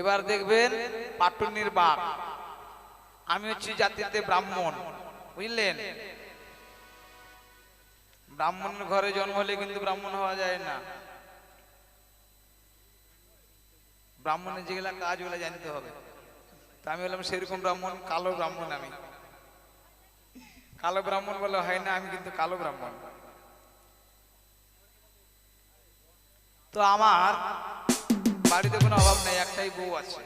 এবার দেখবেন পাটুনির বাপ, আমি হচ্ছি জাতিতে ব্রাহ্মণ, বুঝলেন? ব্রাহ্মণের ঘরে জন্ম হলে কিন্তু ব্রাহ্মণ হওয়া যায় না। ব্রাহ্মণের যেগুলা কাজগুলো জানতে হবে। তা আমি বললাম সেরকম ব্রাহ্মণ, কালো ব্রাহ্মণ। আমি কালো ব্রাহ্মণ বলে হয় না, আমি কিন্তু কালো ব্রাহ্মণ। তো আমার বাড়িতে কোনো অভাব নেই, একটাই বউ আছে।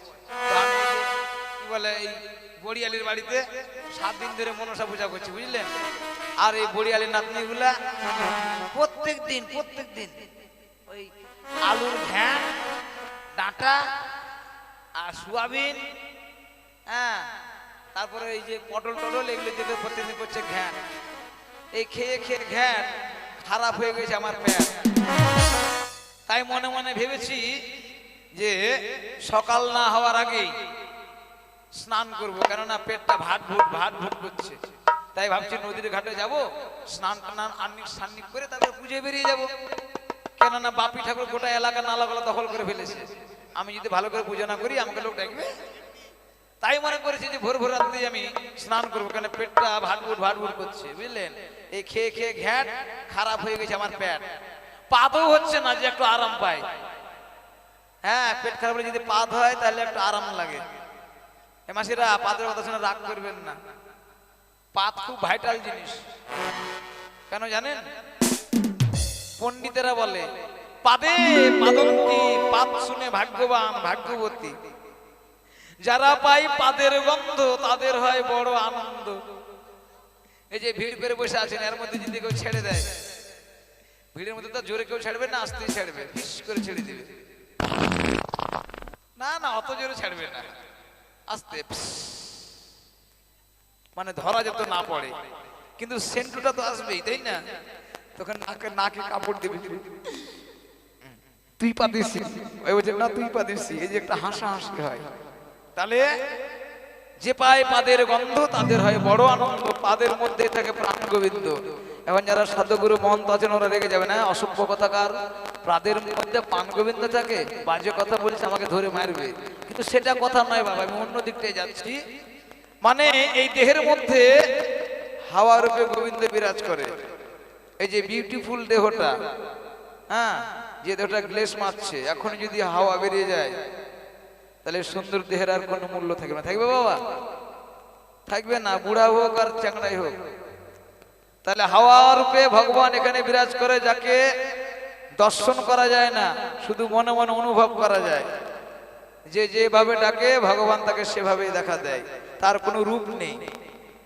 তো আমি কি বলে এই বড়িয়ালির বাড়িতে 7 দিন ধরে মনসা পূজা করছি, বুঝলেন? আর এই বড়িয়ালির নাতনি গুলা প্রত্যেক দিন ওই আলুর ঘ্যান, ডাঁটা আর সোয়াবিন, হ্যাঁ, তারপরে এই যে পটল টটল এগুলো দিয়ে প্রতিদিন করছে ঘ্যান। এই খেয়ে খেয়ে ঘ্যান খারাপ হয়ে গেছে আমার পেট। তাই মনে মনে ভেবেছি যে সকাল না হওয়ার আগেই স্নান করবো, কেননা পেটটা ভাট ভুট করছে। তাই ভাবছি নদীর ঘাটে যাব, স্নান টান আন্নিক সান্নিক করে তারপর পুজো বেরিয়ে যাব। কেননা বাপি ঠাকুর গোটা এলাকা নালাগুলো দখল করে ফেলেছে। আমি যদি ভালো করে পুজো না করি আমাকে লোক ডাকবে। তাই মনে করেছি যে ভোর ভোর রাত্রে আমি স্নান করবো, কেন পেটটা ভাট ভুট করছে, বুঝলেন? এই খেয়ে খেয়ে ঘ্যাট খারাপ হয়ে গেছে আমার পেট। পাদও হচ্ছে না যে একটু আরাম পাই। হ্যাঁ, পেট খারাপ হলে যদি পাদ হয় তাহলে একটু আরাম লাগে। এ মাসিরা পাদের কথা শুনে রাগ করবেন না, পাদ খুব ভাইটাল জিনিস। কেন জানেন? পণ্ডিতেরা বলে পাদে পাদন্তি, পাদ শুনে ভাগ্যবান ভাগ্যবতী। যারা পায় পাদের গন্ধ তাদের হয় বড় আনন্দ। এই যে ভিড় করে বসে আছেন, এর মধ্যে যদি কেউ ছেড়ে দেয়, ভিড়ের মধ্যে তো জোরে কেউ ছাড়বে না, আস্তে ছাড়বে, ফিস করে ছেড়ে দিবে। না না, অত জোরে ছাড়বে না, আস্তে, মানে ধরা যেত না পড়ে, কিন্তু সেন্টুটা তো আসবেই, তাই না? তখন নাকে কাপড় দিবি, তুই পাদিস, ওই বলছে না তুই পাদিস, এই যে একটা হাসাহাসি হয়। তাহলে যে পায় পাদের গন্ধ তাদের হয় বড় আনন্দ, পাদের মধ্যে থাকে প্রাণ গোবিন্দ। এখন যারা সাধুগুরু মহন্ত আছেন ওরা রেগে যাবে না, অসভ্য কথাকার, পাদের মধ্যে প্রাণ গোবিন্দ থাকে, বাজে কথা বলছে আমাকে ধরে মারবে। কিন্তু সেটা কথা নয় বাবা, আমি অন্য দিকটায় যাচ্ছি। মানে এই দেহের মধ্যে হাওয়া রূপে গোবিন্দ বিরাজ করে। এই যে বিউটিফুল দেহটা, হ্যাঁ, যে দেহটা গ্লেস মারছে, এখন যদি হাওয়া বেরিয়ে যায় তাহলে সুন্দর দেহের আর কোনো মূল্য থাকবে না। থাকবে বাবা? থাকবে না, বুড়া হোক আর চ্যাংড়াই হোক। তাহলে হাওয়া রূপে ভগবান এখানে বিরাজ করে, যাকে দর্শন করা যায় না, শুধু মনে মনে অনুভব করা যায়। যে যেভাবে ডাকে ভগবান তাকে সেভাবেই দেখা দেয়, তার কোনো রূপ নেই।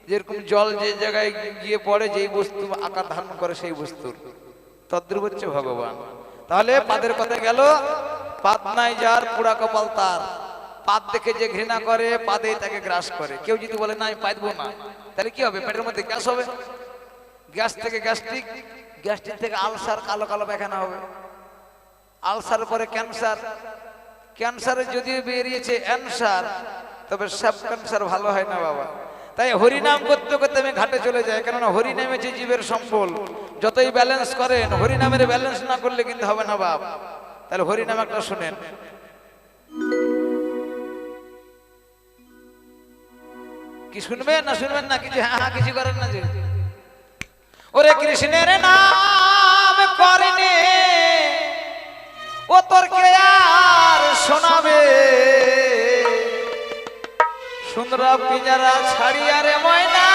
যেরকম জল যে জায়গায় গিয়ে পড়ে, যেই বস্তু আকার ধারণ করে সেই বস্তুর তদ্রূপ হচ্ছে ভগবান। তাহলে পাদের কথা গেল, পাদ নাই যার পুরা কপাল তার। পাদ দেখে যে ঘৃণা করে, পাদেই তাকে গ্রাস করে। কেউ যদি বলে না আমি পাইবো না, তাহলে কি হবে? পেটের মধ্যে গ্যাস হবে, গ্যাস থেকে গ্যাস্ট্রিক, গ্যাস্ট্রিক থেকে আলসার, কালো কালো পায়খানা হবে, আলসার পরে ক্যান্সার, ক্যান্সারে যদি বেরিয়েছে অ্যানসার, তবে সব ক্যান্সার ভালো হয় না বাবা। তাই হরিনাম করতে করতে আমি ঘাটে চলে যাই, কেননা হরিনাম হচ্ছে জীবের সম্বল। যতই ব্যালেন্স করেন, হরিনামের ব্যালেন্স না করলে কিন্তু হবে না বাপ। তাহলে হরিনাম একটা শুনেন, কি শুনবেন না শুনবেন না? কিছু হ্যাঁ কিছু করেন না যে, ওরে কৃষ্ণের নাম করেনে ও তোর কে আর শোনাবে, সুন্দর পিঞ্জরা ছাড়িয়া রে ময়না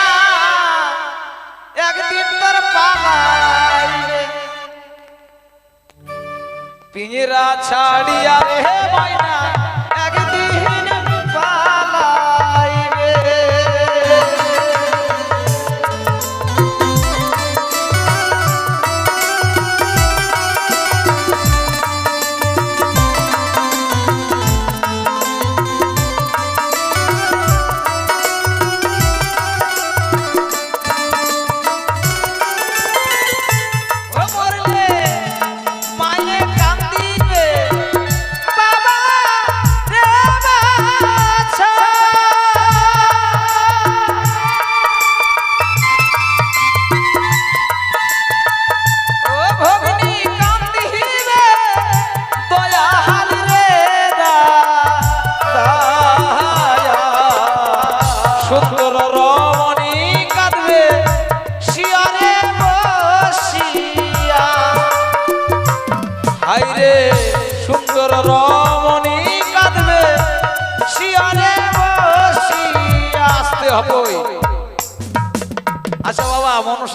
একদিন তোর পালাইবে, পিঞ্জরা ছাড়িয়া রে ময়না একদিন পালাইবে। মায়ে কান্দিবে বাবা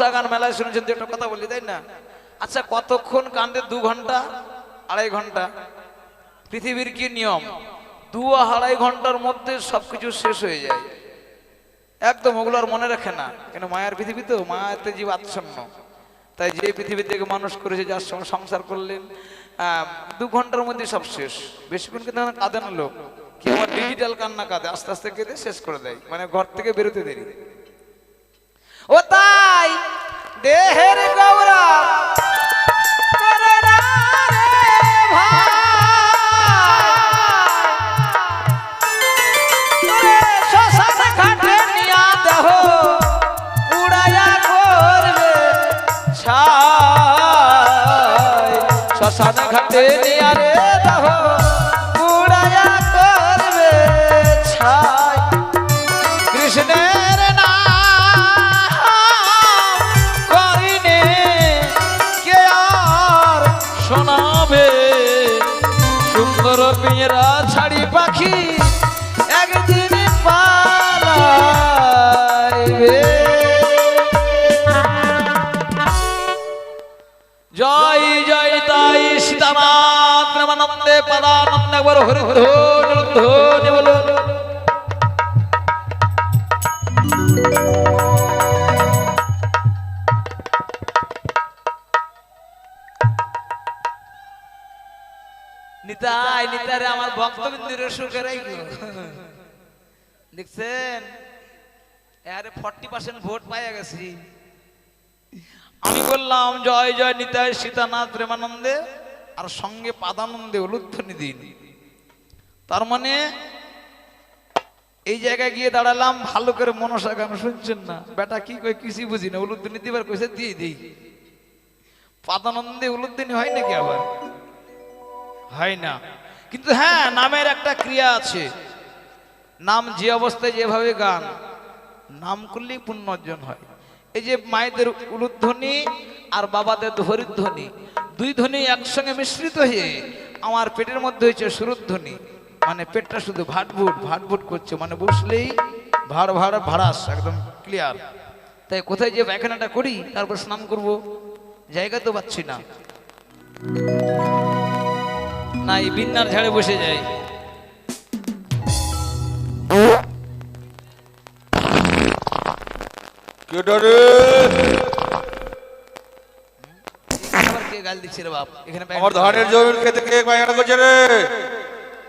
মনসা গান মেলায় শুনেছেন, একটা কথা বলি তাই না? আচ্ছা কতক্ষণ কান্দে? 2 ঘন্টা 2.5 ঘন্টা। পৃথিবীর কি নিয়ম? 2-2.5 ঘন্টার মধ্যে সবকিছু শেষ হয়ে যায় একদম, ওগুলো আর মনে রাখে না। কেন? মায়ার পৃথিবী তো, মায়াতে জীব আচ্ছন্ন। তাই যে পৃথিবী থেকে মানুষ করেছে, যার সঙ্গে সংসার করলেন, 2 ঘন্টার মধ্যে সব শেষ। বেশিক্ষণ কিন্তু কাঁদে না লোক, কি আমার ডিজিটাল কান্না কাঁদে, আস্তে আস্তে কেঁদে শেষ করে দেয়, মানে ঘর থেকে বেরোতে দেরি। ও তাই দেহের গৌরব করে না রে ভাই, শ্মশান ঘাটে নিয়া দেহ উড়াইয়া করবে ছাই, শ্মশান ঘাটে নিয়া রে দেহ উড়াইয়া করবে ছাই। কৃষ্ণের শোনাবে সুন্দর পিঁড়া ছাড়ি পাখি একদিন পালাইবে। জয় জয় তাই সীতানাথ প্রেমানন্দে পদানন্দে একবার হরি হরি ধ্বনি বলো। নিতাই নিতারে আমার ভক্তবিন্দুর সুখেরাই দেখছেন, আরে 40% ভোট পাইয়া গেছি। আমি বললাম জয় জয় নিতাই সীতানাথ প্রেমানন্দে, আর সঙ্গে পাদানন্দে উলুধ্বনি দিন। তার মানে এই জায়গায় গিয়ে দাঁড়ালাম, ভালো করে মনসা গান শুনছেন না, বেটা কি কই কিছুই বুঝি না, উলুধ্বনি দিবার কইছে দিয়ে দিই। পাদানন্দে উলুধ্বনি হয় নাকি? আবার হয় না। কিন্তু হ্যাঁ, নামের একটা ক্রিয়া আছে। নাম যে অবস্থায় যেভাবে গান, নাম করলেই পুণ্য অর্জন হয়। এই যে মায়েদের উলুধ্বনি আর বাবাদের হরিধ্বনি, 2 ধ্বনি একসঙ্গে মিশ্রিত হয়ে আমার পেটের মধ্যে হয়েছে সুরধ্বনি, মানে পেটটা শুধু ভাটভুট ভাটভুট করছে, মানে বসলেই ভাড় ভাড় ভাড়াস একদম ক্লিয়ার। তাই কোথায় যে পায়খানাটা করি, তারপর স্নান করব, জায়গা তো পাচ্ছি না, না এই বিন্নার ঝাড়ে বসে যাই। কে গাল দিচ্ছে রে বাপ? এখানে আমার ধানের জমির খেতে কে পায়খানা করছে রে?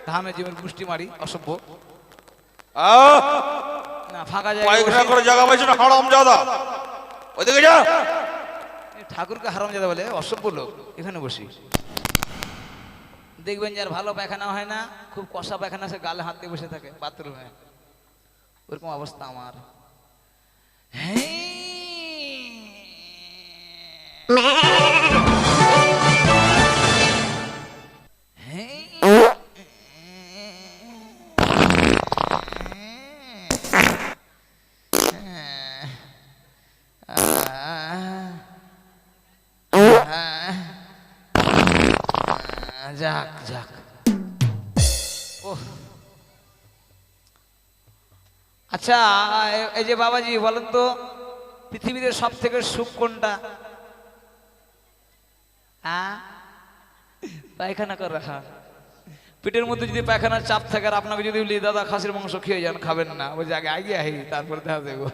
ধানের জমির মুষ্টি মারি, অসভ্য। না ফাঁকা জায়গা পায়খানা করে জায়গা পাইছ না, হারামজাদা। ওইদিকে যা। ঠাকুরকে হারামজাদা বলে? অসভ্য লোক। এখানে বসি। দেখবেন যার ভালো পায়খানা হয় না, খুব কষা পায়খানা, সে গালে হাত দিয়ে বসে থাকে বাথরুমে, ওরকম অবস্থা আমার। যাক যাক। আচ্ছা এই যে বাবাজি বলেন তো, পৃথিবীতে সব থেকে সুখ কোনটা? পায়খানা করে রাখা। পেটের মধ্যে যদি পায়খানার চাপ থাকে, আর আপনাকে যদি বলি দাদা খাসির মাংস খেয়ে যান, খাবেন না, ওই আগে আগে আহি তারপরে দেখা দেবো।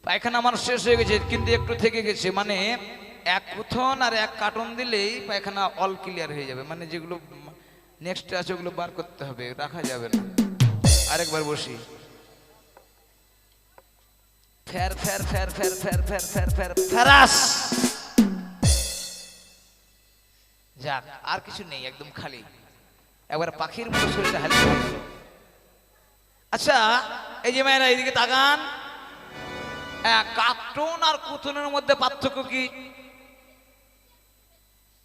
পায়খানা আমার শেষ হয়ে গেছে, কিন্তু একটু থেকে গেছে, মানে 1 কুথন আর 1 কার্টন দিলেই পায়খানা অল ক্লিয়ার হয়ে যাবে, মানে যেগুলো নেক্সট আছে ওগুলো বার করতে হবে, রাখা যাবে না। আরেকবার বসি। ফের ফের ফের ফের ফের ফের ফের ফের ফেরাস। যাক, আর কিছু নেই, একদম খালি, একবার পাখির মতো শরীরটা হালকা হয়ে গেল। আচ্ছা এই যে মেয়েরা এইদিকে তাকান, কার্টুন আর কুথনের মধ্যে পার্থক্য কি?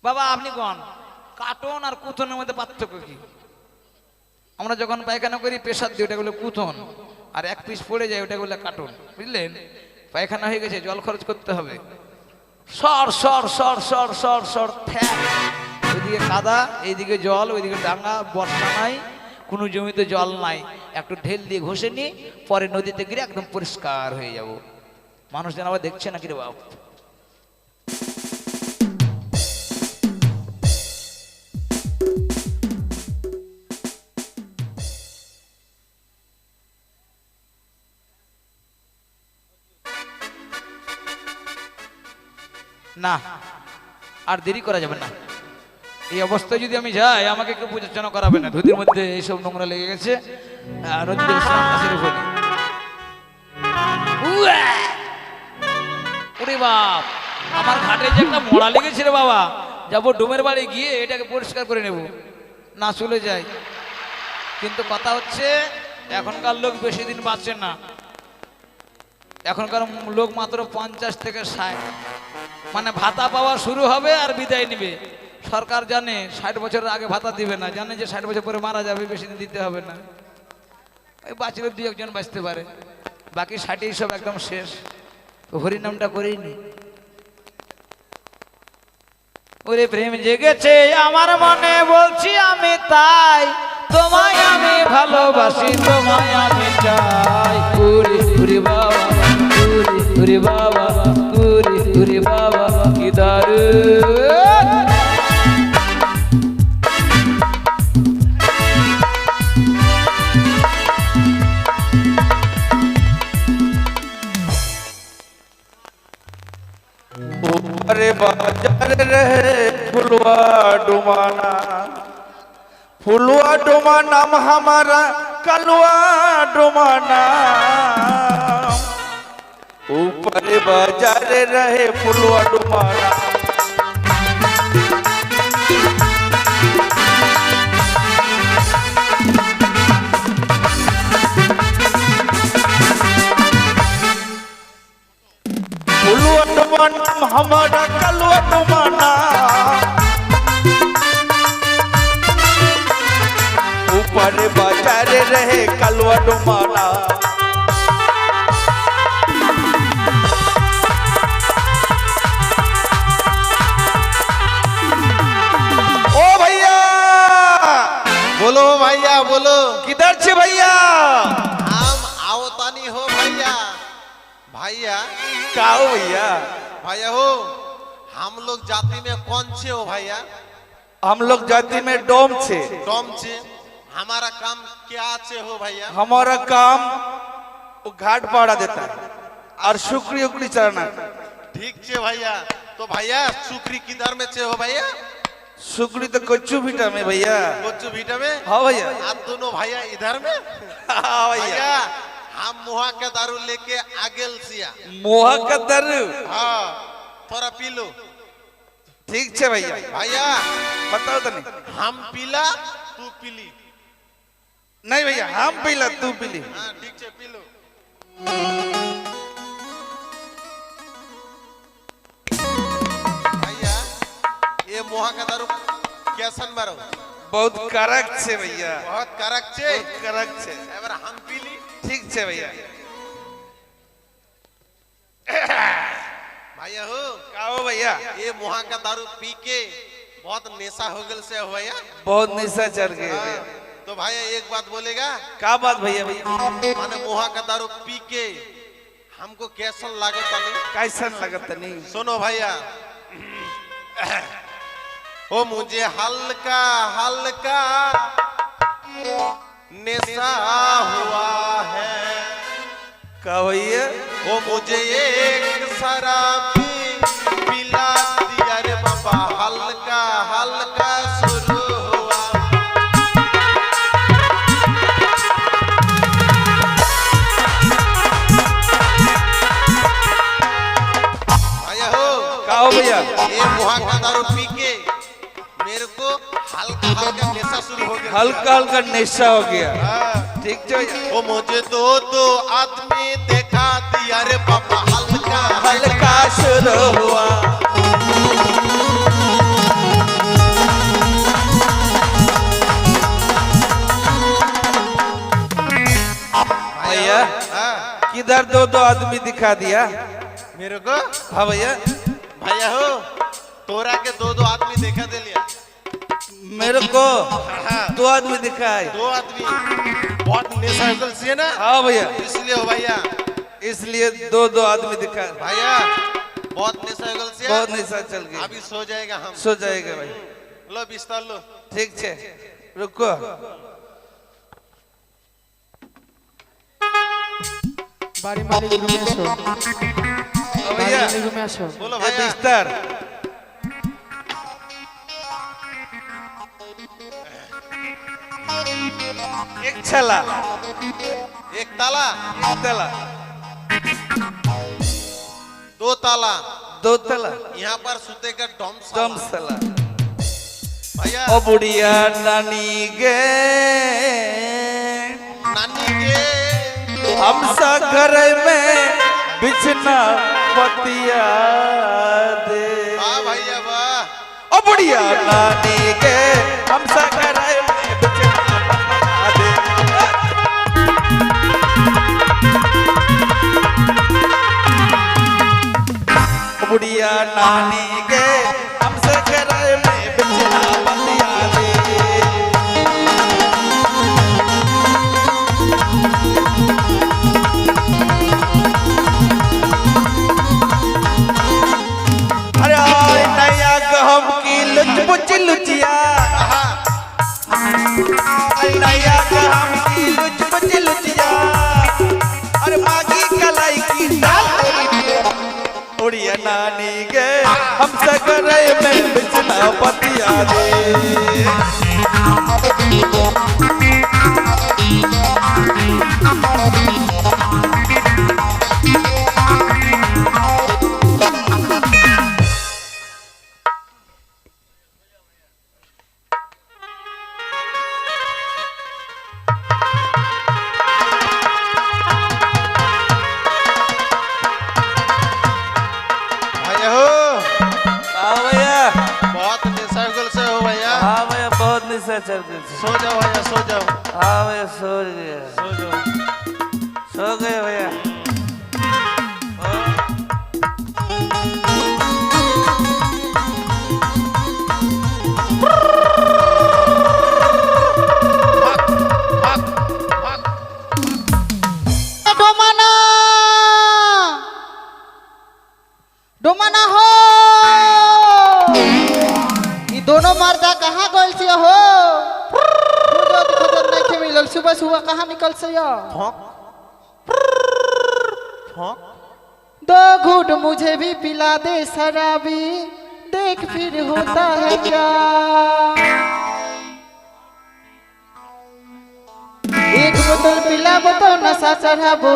বাবা আপনি কোন? কার্টুন আর কুথনের মধ্যে পার্থক্য কি? আমরা যখন পায়খানা করি প্রেসার দিই, ওটা বলে কুথন, আর 1 পিস পড়ে যায় ওটা বলে কার্টুন, বুঝলেন? পায়খানা হয়ে গেছে, জল খরচ করতে হবে, সর সর সর সর সর সর, ওইদিকে কাদা, এইদিকে জল, ওইদিকে ডাঙ্গা, বর্ষা নাই, কোনো জমিতে জল নাই, একটু ঢেল দিয়ে ঘষে নি, পরে নদীতে গিয়ে একদম পরিষ্কার হয়ে যাব। মানুষ যেন আবার দেখছে নাকি রে বাপ। না আর দেরি করা যাবে না, এই অবস্থায় যদি আমি যাই আমাকে কেউ পরিচর্যা করাবে না, ধুতির মধ্যে এইসব নোংরা লেগে গেছে। নদীতে স্নানটা সেরে ফেলি। ওরে বাপ, আমার ঘাটে যে একটা মরা লেগেছে রে বাবা, যাবো ডোমের বাড়ি গিয়ে এটাকে পরিষ্কার করে নেব, না চলে যাই। কিন্তু কথা হচ্ছে এখনকার লোক বেশি দিন বাঁচছে না, এখনকার লোক মাত্র 50 থেকে 60, মানে ভাতা পাওয়া শুরু হবে আর বিদায় নিবে। সরকার জানে 60 বছরের আগে ভাতা দিবে না, জানে যে 60 বছর পরে মারা যাবে, বেশি দিন দিতে হবে না। ওই বাঁচলে 2-1 জন বাঁচতে পারে, বাকি 60 সব একদম শেষ। তো হরির নামটা করেই নি। ওরে প্রেম জেগেছে আমার মনে, বলছি আমি তাই, তোমায় আমি ভালোবাসি, তোমায় আমি চাই। উরি উরি বাবা, উরি উরি বাবা, উরি উরি বাবা, কি দারুণ। अरे बाजार रहे फुलवा डुमाना, फुलवा डुमा नाम हमारा कलवा डुमाना। ऊपर बाजार रहे फुलवा डुमाना, फुलवा डुमा नाम हमारा कलवा डुमाना। ऊपर बाजार रहे कलवा डुमाना। ओ भैया बोलो भैया बोलो। किधर छे भैया? हम आवतानी हो भैया। भैया का हो भैया? भैया हो, हम लोग जाति में कौन छे हो भैया? हम लोग जाति में डोम छे। डोम छे। हमारा काम क्या छे हो भैया? हमारा काम वो घाट पहाड़ा देता है और शुक्री उकड़ी चढ़ना। ठीक छे भैया। तो भैया शुक्री किधर में छे हो भैया? शुक्री तो कच्चू भीटा में भैया। कोचू भीटा में? हाँ भैया। आप दोनों भैया इधर में? हाँ भैया। भैया हम मुहा के दारू लेके आगेल सिया। मोहा का दर हाँ थोड़ा पी लो। ठीक छे भैया। भैया बताओ तो नहीं। हम पीला तू पीली। नहीं भैया, हम पीला तू पीली। हाँ ठीक छे पी लो। भैया ये मोहा का दारू कैसन बारो? बहुत करक छे भैया, बहुत करक छे। बहुत करक छे। एबार हम पीली। ठीक छे भैया। भैया हो का हो भैया? ये मोहा का दारू पी के बहुत नेशा हो गल से हो भैया। बहुत निशा चढ़ गए हाँ, भैया। तो भैया एक बात बोलेगा? का बात भैया? भैया माने मोहा का दारू पी के हमको कैसन लागत नहीं? कैसन लगत नहीं? सुनो भैया, ओ मुझे हल्का हल्का नेशा हुआ है। का भैया? वो मुझे एक शराबी पिला दिया रे बाबा, हल्का हल्का शुरू हुआ। भैया हो का हो भैया? ये मुहा का दारू पी के मेरे को हल्का हल्का नेशा शुरू हो गया। हल्का हल्का नेशा हो गया। हाँ। ठीक छे भैया। वो मुझे दो आदमी देखा दिया रे बाबा, हल्का हल्का शुरू हुआ। भैया हाँ, किधर दो आदमी दिखा दिया? मेरे को हाँ भैया। भैया हो तोरा के दो आदमी देखा दे लिया। मेरे को हाँ, 2 आदमी दिखाए। दो आदमी बहुत नेशा हो गल से ना, हाँ भैया। इसलिए हो भैया इसलिए दो दो आदमी दिखा। भैया बहुत निशा हो गल से बहुत निशा चल गई, अभी सो जाएगा हम। सो जाएगा भाई। लो बिस्तर लो। ठीक छे, रुको। বাড়ি মালিক রুমে আসো, ओ বাড়ি भैया মালিক রুমে আসো। बोलो ये भैया। बिस्तर एक छला, एक ताला, एक तला, दो ताला, दो तला, यहाँ पर सुतेगा डॉम दम साला। सला। भैया ओ बुढ़िया नानी गे, नानी के हम सा घर में बिछना पतिया दे। वाह भैया वाह। ओ बुढ़िया नानी गे, हम सा घर में बिछना पतिया दे। ओ बुढ़िया नानी गे, हम सा घर में बिछना पतिया दे। अरे ओए नया गहम की लुच लुचिया, अरे नया गहम की लुच लुचिया, अरे मागी कलाई की डाल उड़िया नानी गे, हम सगरे में बिछना पतिया दे। भैया हो हाँ भैया, बहुत निशा हो गल से हो भैया। हाँ भैया, बहुत निशा चल गई। सो जाओ भैया सो जाओ। हाँ भैया, सो गया, सो जाओ। सो गए भैया। ডোমানা डोमाना हो, ये दोनों मर्दा कहाँ गइल से हो? खोजत खोजत नहीं के मिलल, सुबह सुबह कहाँ निकल से या? दो घूंट मुझे भी पिला दे शराबी, देख फिर होता है क्या। एक बोतल पिलाबो तो नशा चढ़ाबो,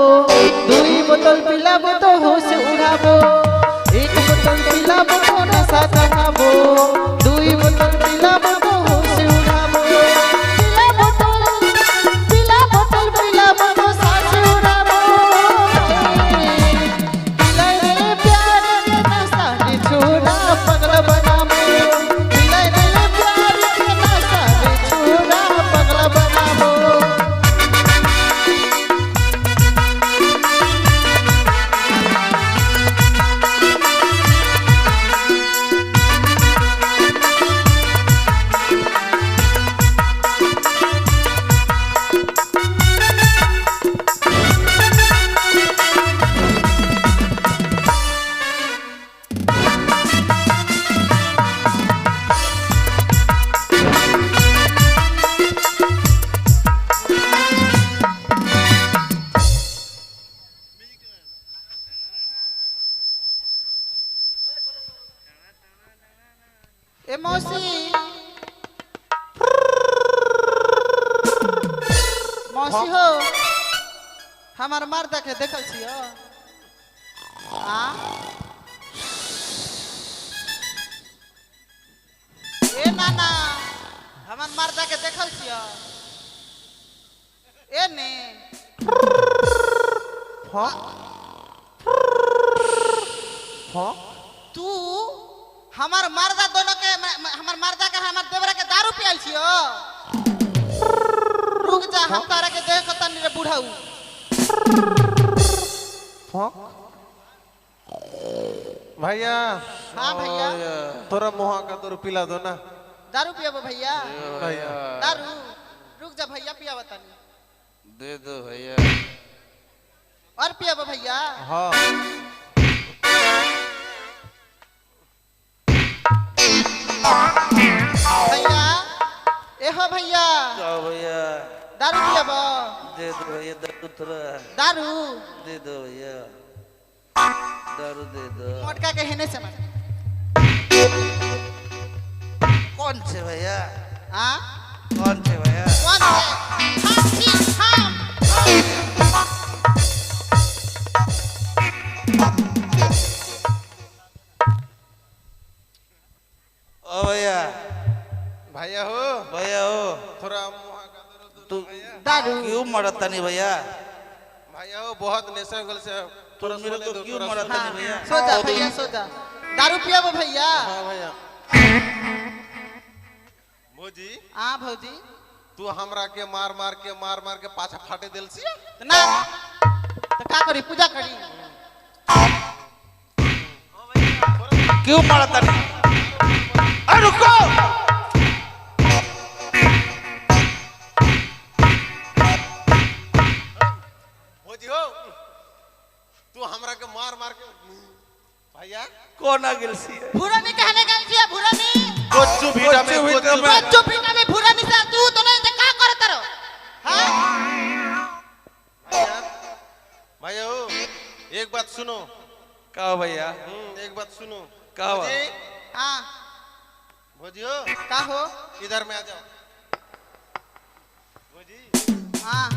दुई बोतल पिलाबो तो होश उड़ाबो। एक बोतल पिलाबो तो नशा चढ़ाबो, दुई बोतल पिलाबो तो होश उड़ाबो। पिला बोतल पिलाबो तो सांस उड़ाबो। पिलाई रे प्यार के नशा ने छोड़ा पगला बनाबो। पिलाई रे प्यार के नशा ने छोड़ा पगला बनाबो। ए मौसी, मौसी हो, हमार मर्दा के देखल छियो? आ? ए नाना, हमार मर्दा के देखल छियो? ए ने तू हमार मर्दा दोनों के हमार मर्दा के हमार देवरा के दारू पियल छियो? रुक जा, हम तारा के देख तनी रे बुढ़ाऊ। भैया हाँ भैया, थोड़ा मुहा का दूर पिला दो ना। दारू पियाबो भैया? भैया दारू रुक जा भैया, पियाबो तनी। दे दो भैया। और पियाबो भैया हाँ भैया एहो भैया क्या भैया दारू पियाबो दे दो भैया दारू थोड़ा दारू दे दो भैया दारू दे दो मोटका के हेने से मार कौन से भैया हाँ कौन से भैया कौन है हम ओ भैया भैया हो भैया हो थोड़ा मुँह का दर्द तू दारू क्यों मरता नहीं भैया भैया हो बहुत नेशा गल से तू थोड़ा मेरे सोने को दो, क्यों थोड़ा मरता सोने नहीं दो। भैया सो जा भैया सो जा दारू पियाबो भैया हाँ भैया भौजी हाँ भौजी तू हमरा के मार मार के पाछा फाटे दिल सी तो ना तो का करी पूजा करी क्यों मरता नहीं अरे रुको भौजी हो तू हमरा के मार के भैया कौन आ गेल सी भूरानी कहने गल छिया भूरानी कोच्चू भीटा में कोच्चू में बच्चो पिटा में भूरानी से तू तो नहीं का करत रहो हां भैया भैया हो एक बात सुनो का भैया एक बात सुनो का हुआ? भौजी हां भौजी हो का हो इधर में आ जाओ भौजी हां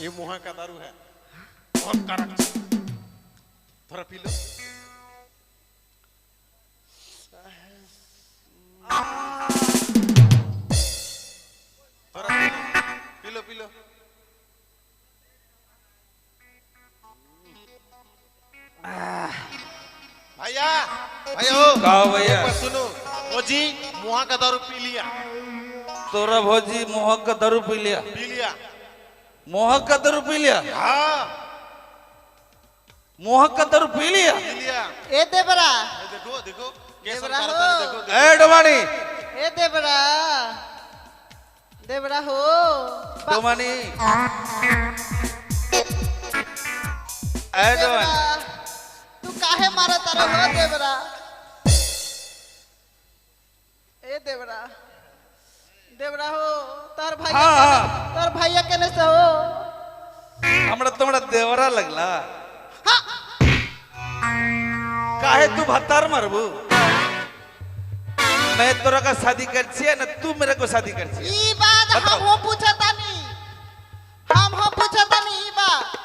ये मुहा का दारू है बहुत कड़क थोड़ा पी लो थोड़ा पी लो पी लो भैया भैया हो का हो भैया? एक बात सुनो भौजी मुहा का दारू पी लिया तोरा भौजी मोहक का दारू पी लिया पी लिया मोहक का दारू पी लिया हाँ मोहक का दारू पी लिया पी लिया ए देवरा ये देखो देखो कैसा देवरा करता है, हो। देखो देखो। ए डोमानी ए देवरा देवरा हो डोमानी ए देवरा डोमानी तू काहे मारा तारो हो देवरा ए देवरा देवरा हो तार भाई हाँ, हाँ। तार भैया केने से हो हमरा तुम्हारा देवरा लगला हाँ काहे तू भत्तार मारबू मैं तोरा का शादी कर छिए ना तू मेरे को शादी कर छिए ई बात बताओ। हम हो पूछतानी हम हो पूछतानी ई बात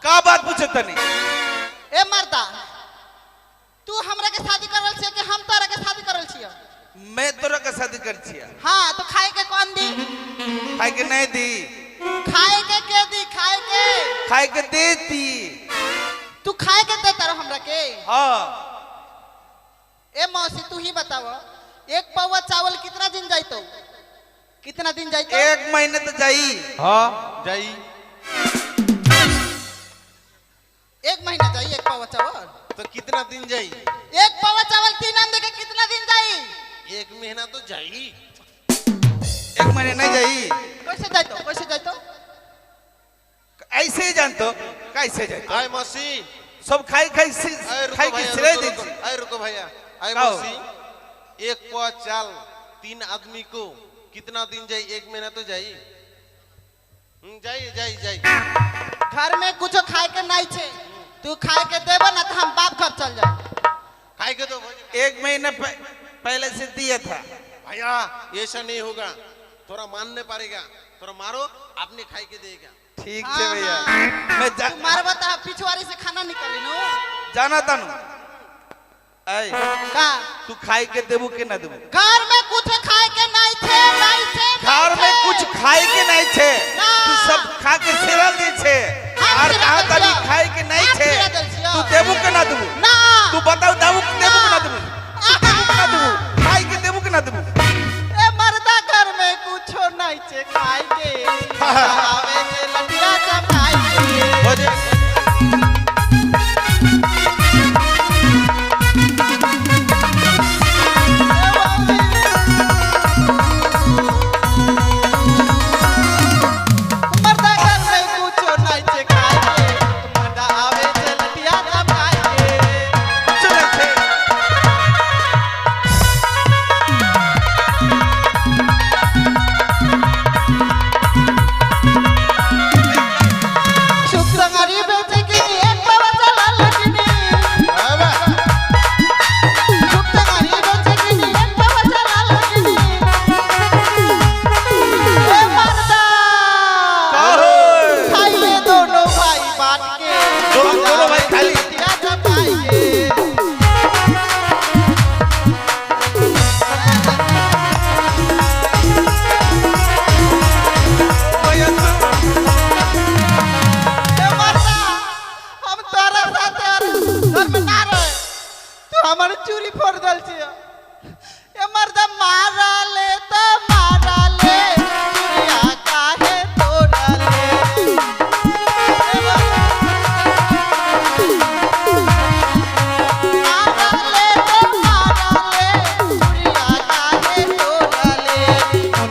का बात पूछे तनी ए मर्दा तू हमरा के शादी करल छिए कि हम तोरा के शादी करल छिए मैं तोरा का शादी कर छिए हाँ तो खाए के कौन दी खाए के नहीं दी खाए के दी खाए के देती तू खाए के देता रहो हमरा के हाँ ए मौसी तू ही बताओ एक पौवा चावल कितना दिन जाइतो कितना दिन जाइतो एक महीने तो जाई हाँ जाई एक महीना जाई एक पौवा चावल तो कितना दिन जाई एक पौवा चावल 3 अंडे के कितना दिन जाई एक महीना तो जाई एक महीने नहीं जाई कैसे जाइतो ऐसे ही जानतो कैसे जाए आय मौसी सब खाई खाई से आय खाई रुको के भैया सिरे रुको, दे रुको, आय रुको भैया आय का हो? मौसी एक पौ चाल 3 आदमी को कितना दिन जाई एक महीना तो जाई जाई जाई जाई घर में कुछ खाए के नहीं छे तू खाए के देबो ना तो हम बाप घर चल जाए खाए के तो भैया एक महीने पहले से दिया था भैया ऐसा नहीं होगा थोड़ा मानने पड़ेगा थोड़ा मारो आपने खाई के देगा ठीक हाँ, है भैया हाँ। मैं तू मारबो तो पिछवाड़ी से खाना निकली नो जाना तानू ऐ का तू खाई के देबू के ना देबू घर में कुछ खाए के नहीं छे घर में कुछ खाए के नहीं छे ना। तू सब खा के सिरल दी छे हम और सिरल कहा दे तनी छियो। खाए के नहीं हम छे सिरल दे छियो। तू देबू के ना देबू ना तू बताओ देबू के ना देबू देबू के ना देबू खाई के देबू के ना देबू ए मर्दा घर में कुछो नहीं छे खाए के आवे के लटिया चपाई के हो जाए मर्दा घर में कुछो नहीं छे खाए के मर्दा चूरी फोड़ दल छे ए मर्दा माराले त माराले चूड़िया काहे तोड़ाले माराले त माराले चूड़िया काहे तोड़ाले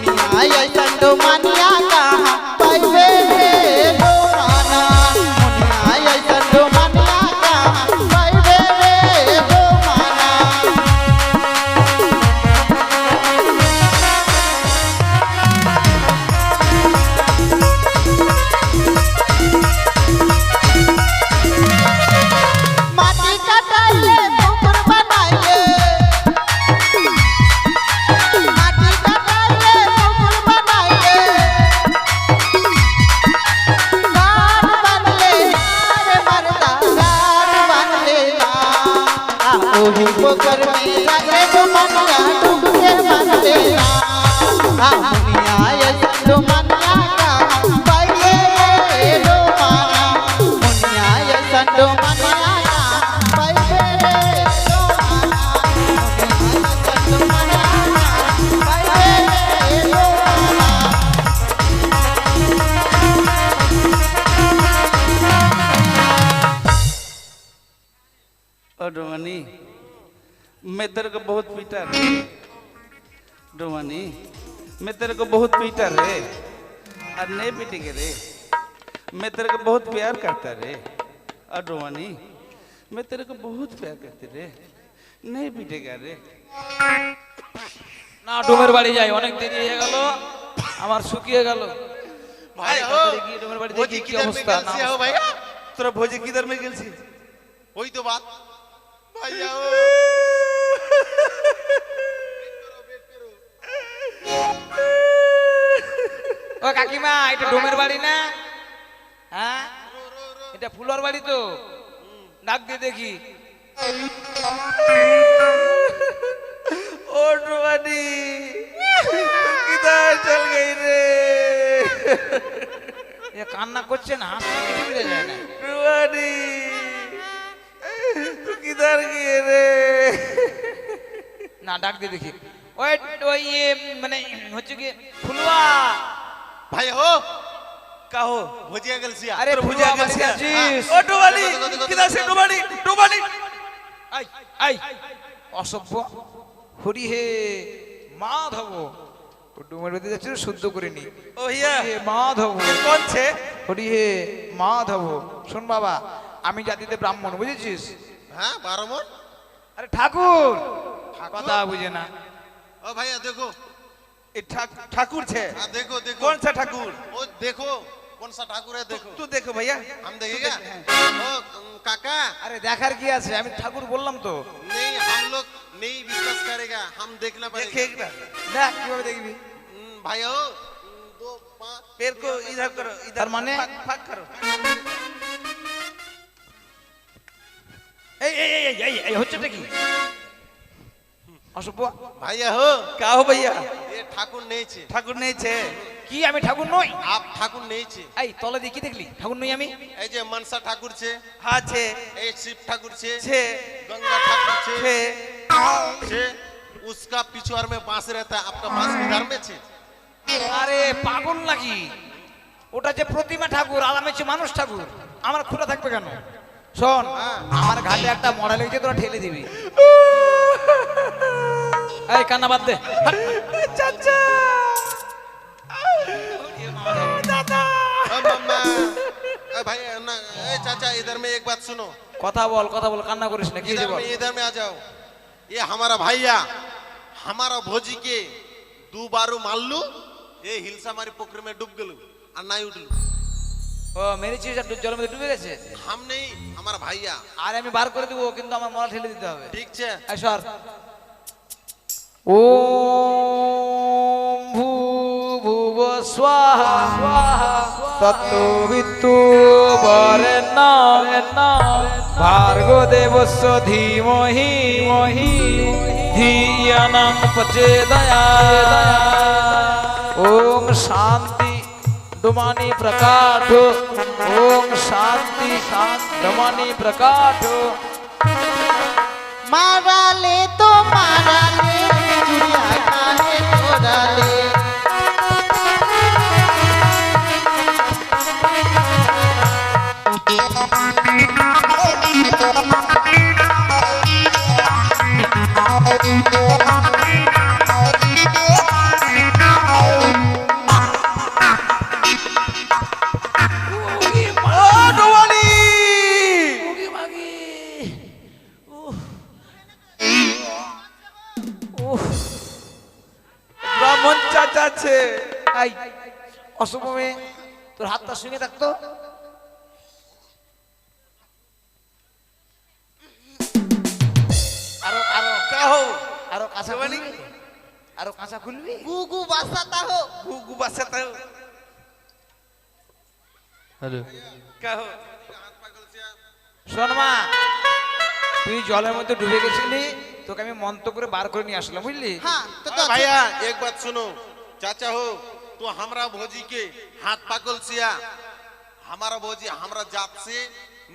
दुनिया ऐसन तो मानिया कहाँ पाइबे रे रोमाना दुनिया ऐसन तो मानिया कहाँ पाइबे रे रोमाना माटी कटाइले कुकुर बनाइले माटी कटाइले कुकुर बनाइले गाड़ बनले अरे मरदा गाड़ बनले आ ओही पोकर में आगे तो मनिया डूबे बनले आ दुनिया ऐसन तो मनिया का पाइले रे रोमाना दुनिया ऐसन तो मनिया का पाइले रे रोमाना दुनिया ऐसन तो मनिया का पाइले रे रोमाना और डोमानी मैं तेरे को बहुत पीटा रे डोमानी मैं तेरे को बहुत पीटा रे और नहीं पीटेंगे रे मैं तेरे को बहुत प्यार करता रे और डोमानी मैं तेरे को बहुत प्यार करती रे नहीं पीटेगा रे না ডোমের বাড়ি যাই অনেক দেরি হয়ে গেল আমার শুকিয়ে গেল भाई हो তাড়াতাড়ি গিয়ে ডোমের বাড়ি भोजी দেখি কি किधर में অবস্থা गलसी हो भैया तोरा भोजी किधर में गेल छी वही तो बात भैया हो ও কাকিমা এটা ডোমের বাড়ি না হ্যাঁ এটা ফুলর বাড়ি তো ডাক দিয়ে দেখি ओ डोमानी तू किधर चल गई रे এ কান্না করছে না হাসছে কিছু বোঝা যায় না डोमानी तू किधर गई रे না ডাক দিয়ে দেখি ওই ওই মানে হচ্ছে কি ফুলুয়া भाई हो कहो भोजिया गलसिया আরে ফুলুয়া বাড়িতে আছিস ओ डोमानी देखो, देखो, किधर से डोमानी डोमानी আই আই অসভ্য হরি হে মাধব ও ডোমের বাড়িতে যাচ্ছে শুদ্ধ করে নি ओ भैया হে মাধব ये कौन छे হরি হে মাধব শোন বাবা আমি জাতিতে ব্রাহ্মণ বুঝেছিস हाँ 12 मन আরে ঠাকুর কথা বুঝে না ओ भैया देखो ये ठाकुर छे हाँ देखो देखो कौन सा ठाकुर ओ देखो कौन सा ठाकुर है देखो तू देखो भैया हम देखेगा ओ काका আরে দেখার কি আছে আমি ঠাকুর বললাম তো नहीं हम लोग नहीं विश्वास करेगा हम देखना पड़ेगा देखेगा দেখ কিভাবে দেখবি भाई हो 2 5 पैर को इधर करो इधर तार माने? फाक फाक करो এই এই এই এই এই হচ্ছেটা কি অসভ্য भैया हो का हो भैया ये ठाकुर नहीं छे ठाकुर नहीं छे কি আমি ঠাকুর নই आप ठाकुर नहीं छे এই তলে দিয়ে কি দেখলি ঠাকুর নই আমি ए जे मनसा ठाकुर छे हाँ छे ए शिव ठाकुर छे छे गंगा ठाकुर छे छे छे उसका पिछुआर में बांस रहता है आपका बांस किधर में छे আরে পাগল নাকি ওটা যে প্রতিমা ঠাকুর আর আমি হচ্ছে মানুষ ঠাকুর আমার খোলা থাকবে কেন শোন আমার ঘাটে একটা মরা লেগেছে তোরা ঠেলে দিবি এই কান্না বাদ দে হাট। चाचा दादा ओ मम्मा ए भाई ना ए चाचा इधर में एक बात सुनो কথা বল কান্না করিস না কি হয়েছে বল इधर में आ जाओ ये हमारा भैया हमारा भोजी के 2 बारू मारलू ये हिलसा हमारी पोखरी में डूब गलू और नहीं उठलू ও মেরেছিস আর জলের মধ্যে ডুবে গেছে हम नहीं हमारा भैया আর আমি বার করে দেবো কিন্তু আমার মরা ঠেলে দিতে হবে ठीक छे এই সর ওম ভূর্ভুব স্বাহা তত্ত্ববিত্তু বরেণ্যং ভার্গো দেবস্য ধীমহি ধিয়ানাং প্রচোদয়াৎ ওম শান্তি डुमानी प्रकाश ओम शांति डुमानी प्रकाश माराले तो माराले चुड़िया काहे चोराले ব্রাহ্মণ চাচা আছে। এই অশুভমে তোর হাতটা শুনে থাকতো। আরো আরো কাহো আরো কাঁচা দেবানি? খুলবি? আরো কাঁচা খুলবি? गुगु बसाता हो গুগু বাসাতে হ্যালো কাহো শোন মা, তুই জলের মধ্যে ডুবে গেছিলি, তোকে আমি মন্ত্র করে বার করে নিয়ে আসলাম, বুঝলি? हाँ तो अरे भैया एक बात सुनो, चाचा हो तो हमरा भौजी के हाथ पाकल सिया, हमारा भौजी हमरा जात से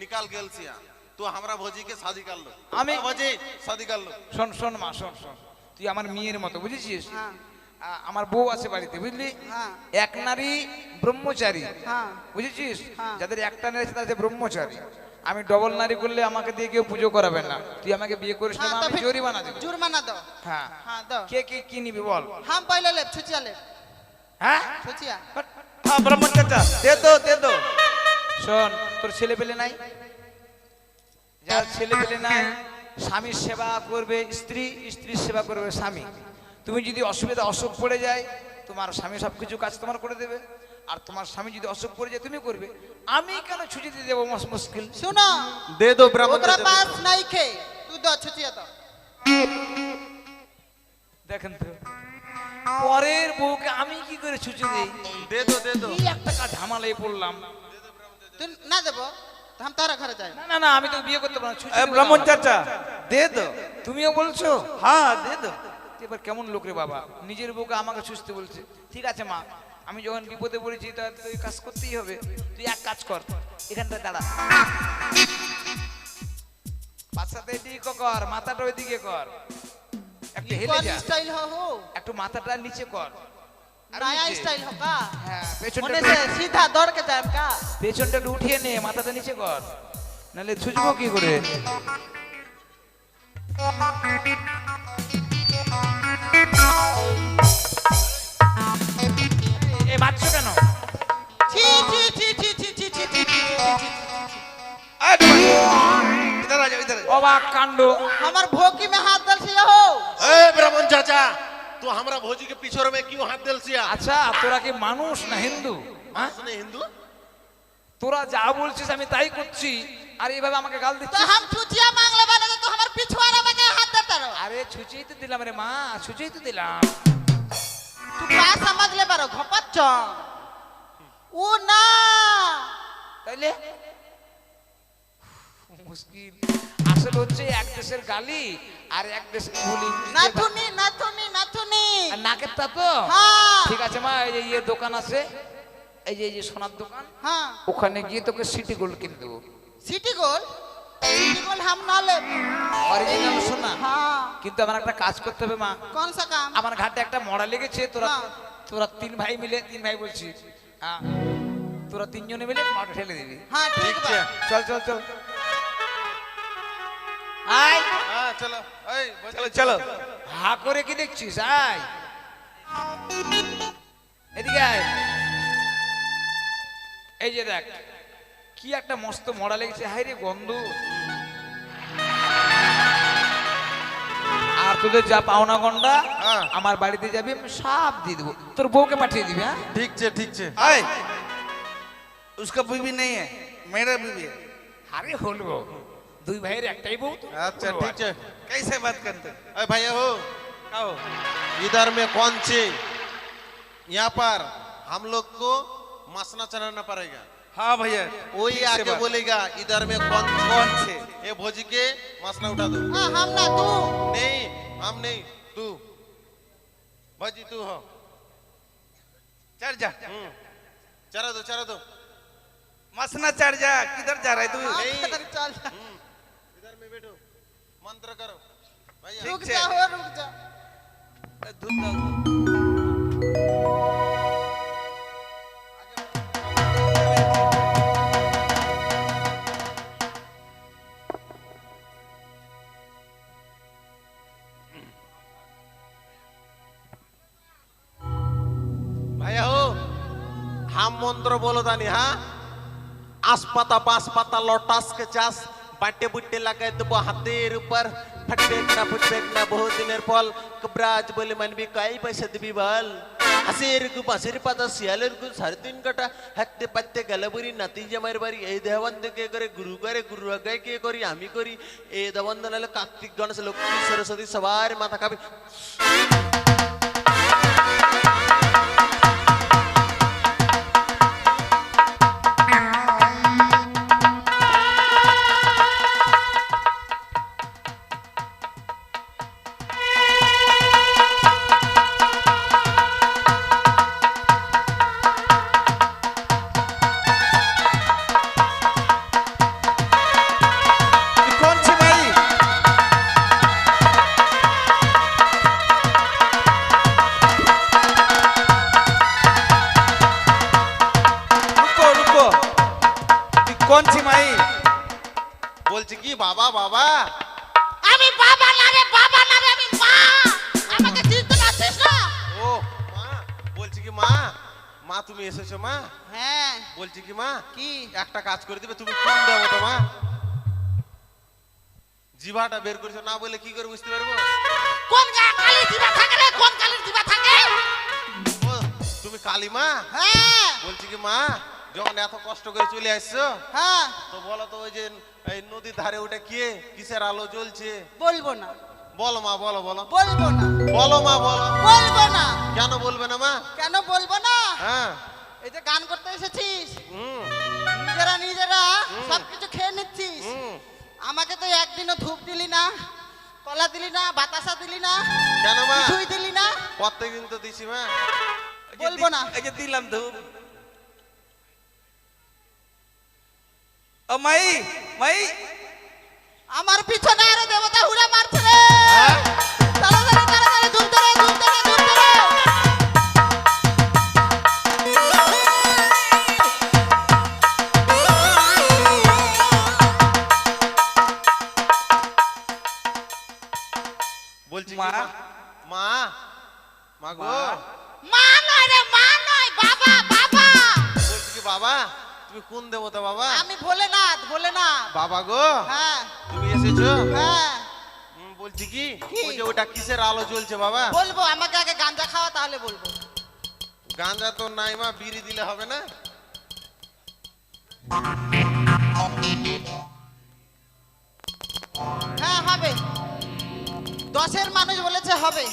निकाल गेल सिया, तो हमरा भौजी के शादी कर लो। हमें- भौजी शादी कर लो। শোন শোন মা, শোন শোন, তুই আমার মেয়ের মতো, বুঝেছিস? हाँ আমার বউ আছে বাড়িতে, বুঝলি? হ্যাঁ। এক নারী ব্রহ্মচারী, হ্যাঁ বুঝেছিস? হ্যাঁ। যাদের একটা নারী আছে তারা হচ্ছে ব্রহ্মচারী। আমি ডবল নারী করলে আমাকে দিয়ে কেউ পুজো করাবে না। তুই আমাকে বিয়ে করিস না, हाँ মা, तो আমি फिर জরিমানা দেব। जुर्माना दो হ্যাঁ हाँ दो কে কে কি নিবি বল? हम पहले ले छुचिया ले হ্যাঁ छुचिया হ্যাঁ ব্রাহ্মণ চাচা দে দো শোন, তোর ছেলে পেলে নাই? যার ছেলে পেলে নাই, স্বামীর সেবা করবে স্ত্রী, স্ত্রীর সেবা করবে স্বামী। তুমি যদি অসুবিধা অসুখ পড়ে যায়, তোমার স্বামী সবকিছু কাজ তোমার করে দেবে, আর তোমার স্বামী যদি অসুখ পড়ে যায় তুমি করবে। আমি কেন ছুটি দিয়ে দেবো? মুশকিল। सुनो दे दो ब्राह्मण ओकरा चाचा। पास नहीं खे तू दो छुचिया दो দেখেন তো, পরের বউকে আমি কি করে ছুটি দিই? दे दो। এই একটা কাজ ঝামেলায় পড়লাম। तू ना देबो तो हम तारा घर जाए না না না, আমি তো বিয়ে করতে পারবো না, ছুটি এ দেবো ব্রাহ্মণ না। চাচা দে দো তুমিও বলছো? হ্যাঁ দে দো এবার কেমন লোক রে বাবা, নিজের বউকে আমাকে ছুঁচতে বলছে। ঠিক আছে মা, আমি যখন বিপদে পড়েছি তা তুই কাজ করতেই হবে। তুই এক কাজ কর, এখানটা দাঁড়া, পাছাতে এদিকে কর, মাথাটা ওইদিকে কর, একটু হেলে कौन যা, स्टाइल हो একটু মাথাটা নিচে কর। আর नया নিচে। स्टाइल हो का হ্যাঁ, পেছনটা होने একটু- से सीधा दौड़ के जाए का পেছনটা একটু উঠিয়ে নে, মাথাটা নিচে কর, নাহলে ছুঁচবো কি করে? এ বাচ্চা কেন? छी छी छी छी छी छी छी छी इधर आ जाओ इधर অবাক কাণ্ড। हमार भोकी में हाथ दल से हो ए ब्राह्मण चाचा, तो हमरा भौजी के पिछोर में क्यों हाथ देल सिया? আচ্ছা, তোরা কি মানুষ না হিন্দু? হ্যাঁ? उसने हिंदू তোরা যা বলছিস আমি তাই করছি, আর এইভাবে আমাকে গাল तो দিচ্ছিস। हम छुचिया मांग ले बने तो हमार पिछवाड़ा में के हाथ देता रहो আরে ছুঁচেই তো দিলাম রে মা, ছুঁচেই তো দিলাম। तू क्या समझ ले बारो घपच्च ও না তাইলে মুশকিল। আসলে হচ্ছে এক দেশের গালি আর এক দেশের বুলি। নাথুনি নাথুনি নাথুনি আর নাকের তা তো হ্যাঁ ঠিক আছে মা, এই যে ইয়ে দোকান আছে, এই যে সোনার দোকান, হ্যাঁ ওখানে গিয়ে তোকে সিটি গোল্ড কিনে দেবো। সিটি গোল সিটি গোল हम ना ले অরিজিনাল সোনা। हाँ কিন্তু আমার একটা কাজ করতে হবে মা, कौन सा काम আমার ঘাটে একটা মরা লেগেছে। তোরা হ্যাঁ। তোরা তিন ভাই মিলে, তিন ভাই বলছি, হ্যাঁ, তোরা তিনজনে মিলে মরা ঠেলে দিবি। हाँ ठीक बा চল চল চল, আয় हां चलो ए চলো চলো হা করে কি দেখছিস? আয় এদিকে আয়। এই যে দেখ, কি একটা মস্ত মরা লেগেছে, হাই রে গন্ধ। আর তোদের যা পাওনা গন্ডা হ্যাঁ। আমার বাড়িতে যাবি, আমি সব দিয়ে দেবো, তোর বউকে পাঠিয়ে দিবি। হ্যাঁ, ठीक छे आए उसका बीवी नहीं है, मेरा बीवी है। আরে হলো দুই ভাইয়ের একটাই বউ তো। अच्छा হলো ठीक है। कैसे बात करते ए भैया हो आओ इधर में कौन छे? यहाँ पर हम लोग को मसना चढ़ाना पड़ेगा। हाँ भैया वही ठीक से आके बात। बोलेगा इधर में कौन कौन से ये भौजी के मसना उठा दो। हाँ हम ना तू नहीं हम नहीं, तू भौजी तू हो। चढ़ जा चढ़ा दो मसना चढ़ जा, किधर जा रहा है तू? हाँ, नहीं। चल इधर में बैठो, मंत्र करो। ভাইয়া, रुक ठीक जा है। हो रुक जा दूध दाओ। ভাইয়া হো হাম মন্ত্র বলো দানি হ্যাঁ আসপাতা পাঁচ পাতা লটাস के চাষ বাটে বুটে লাগাই দেবো হাতের উপর ফুটবে না বহু দিনের পর কবরাজ বলে মানবি কাই পয়সা দিবি বল হাসির গু বাসির পাতা শিয়ালের গু সাড়ে তিন কাটা হাঁকতে পাততে গেলে বুড়ি নাতি জামাইয়ের বাড়ি এই দেহবন্ধ কে করে গুরু আগায় কে করি আমি করি এই দেহবন্ধ নাহলে কার্তিক গণেশ লক্ষ্মী সরস্বতী সবার মাথা খাবি कौन सी भाई? रुको रुको, ये कौन सी माई? বলছি কি বাবা বাবা আমি বাবা না রে আমি মা আমাকে চিনতে পারছিস না ও মা বলছি কি মা মা তুমি এসেছো মা হ্যাঁ বলছি কি মা কি একটা কাজ করে দিবে তুমি কোন দেবো তো মা জিভাটা বের করেছো না বলে কি করে বুঝতে পারবো কোন কালী দিবা থাকে রে কোন কালীর দিবা থাকে ও তুমি কালী মা হ্যাঁ বলছি কি মা যখন এত কষ্ট করে চলে আসছো হ্যাঁ তো বলো তো ওই যে এই নদীর ধারে ওটা কে কিসের আলো জ্বলছে বলবো না বলো মা বলো বলো বলবো না বলো মা বলো বলবো না কেন বলবে না মা কেন বলবো না হ্যাঁ এই যে গান করতে এসেছিস হুম নিজেরা সবকিছু খেয়ে নিচ্ছিস হুম আমাকে তো একদিনও ধূপ দিলি না কলা দিলি না বাতাসা দিলি না কেন মা কিছুই দিলি না প্রত্যেকদিন তো দিছি মা বলবো না এই যে দিলাম ধূপ। ও মাই মাই, আমার পিছনে আরে দেবতা হুড়ে মারছে রে তাড়াতাড়ি ধূপ ধরে বলছি কি মা। মা মা গো মা নয় রে মা নয় বাবা বাবা বলছি কি বাবা তুমি কোন দেবতা বাবা আমি ভোলেনাথ বাবা গো হ্যাঁ তুমি এসেছো হ্যাঁ বলছি কি কি? ওই যে ওটা কিসের আলো জ্বলছে বাবা বলবো আমাকে আগে গাঁজা খাওয়া তাহলে বলবো গাঁজা তো নাই মা বিড়ি দিলে হবে না হ্যাঁ হবে 10-এর মানুষ বলেছে হবে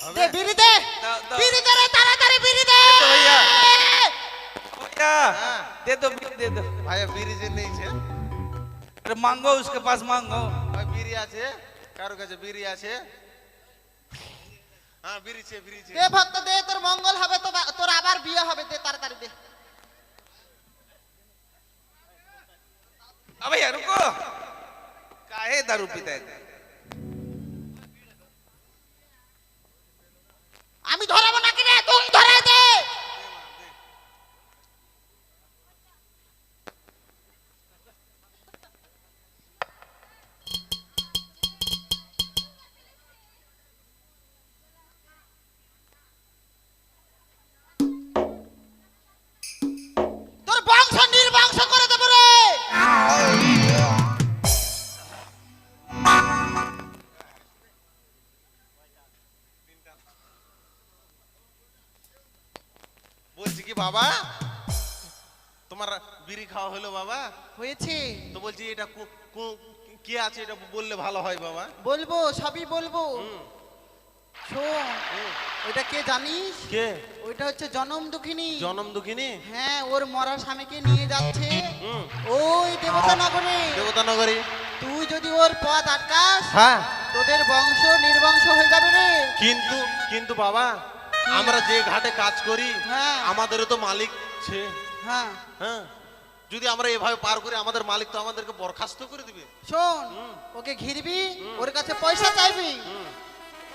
হবে? দে বিড়ি দে দাও, দাও। বিড়ি দে রে তাড়াতাড়ি বিড়ি দে তো भैया। भैया हाँ। दे दो बीड़ी दे दो। ভাইয়া বিড়ি যে নেইছে अरे मांगो उसके पास मांगो। ভাই বিড়ি আছে কারো কাছে বিড়ি আছে হ্যাঁ বিড়িছে দে ভক্ত দে তোর মঙ্গল হবে তো তোর আবার বিয়ে হবে দে তাড়াতাড়ি দে अब भैया रुको, काहे दारू पीता है? আমি ধরাবো নাকি রে তুই ধরে দে তোর বংশ নির্বংশ করে দেব রে বলছি কি বাবা তোমার বিড়ি খাওয়া হলো বাবা হয়েছে তো বলছি এটা কে আছে এটা বললে ভালো হয় বাবা বলবো সবই বলবো শোন ওইটা কে জানিস কে ওইটা হচ্ছে জনম দুঃখিনী জনম দুঃখিনী হ্যাঁ ওর মরা স্বামীকে নিয়ে যাচ্ছে হুম ওই দেবতা নগরে দেবতা নগরী তুই যদি ওর পথ আটকাস হ্যাঁ তোদের বংশ নির্বংশ হয়ে যাবে রে কিন্তু কিন্তু বাবা আমরা যে ঘাটে কাজ করি হ্যাঁ। আমাদেরও তো মালিক ছে হ্যাঁ হ্যাঁ যদি আমরা এভাবে পার করি আমাদের মালিক তো আমাদেরকে বরখাস্ত করে দিবে। শোন, ওকে ঘিরবি, ওর কাছে পয়সা চাইবি,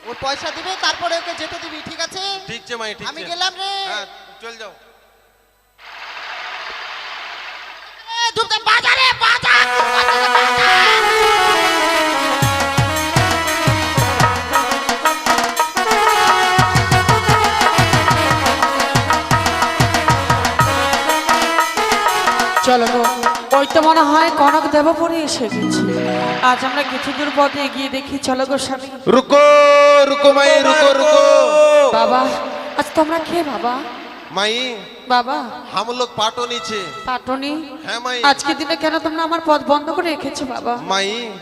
ওর পয়সা দিবে, তারপরে ওকে যেতে দিবি, ঠিক আছে? ঠিক আছে মাই, ঠিক আমি আছে। গেলাম রে। হ্যাঁ চল যাও। বাজারে বাজার। চলো গো, ওই তো মনে হয় কনক দেবপুরে এসে গেছে। আজ আমরা কিছু দূর পথে এগিয়ে দেখি। চলো গো স্বামী। রুকো রুকো মাই, রুকো রুকো। বাবা, আজ তোমরা কে বাবা? माई বাবা, हम लोग पाटोनी छे। পাটনি, হ্যাঁ মাই। আজকে দিনে কেন তোমরা আমার পথ বন্ধ করে রেখেছো বাবা? माई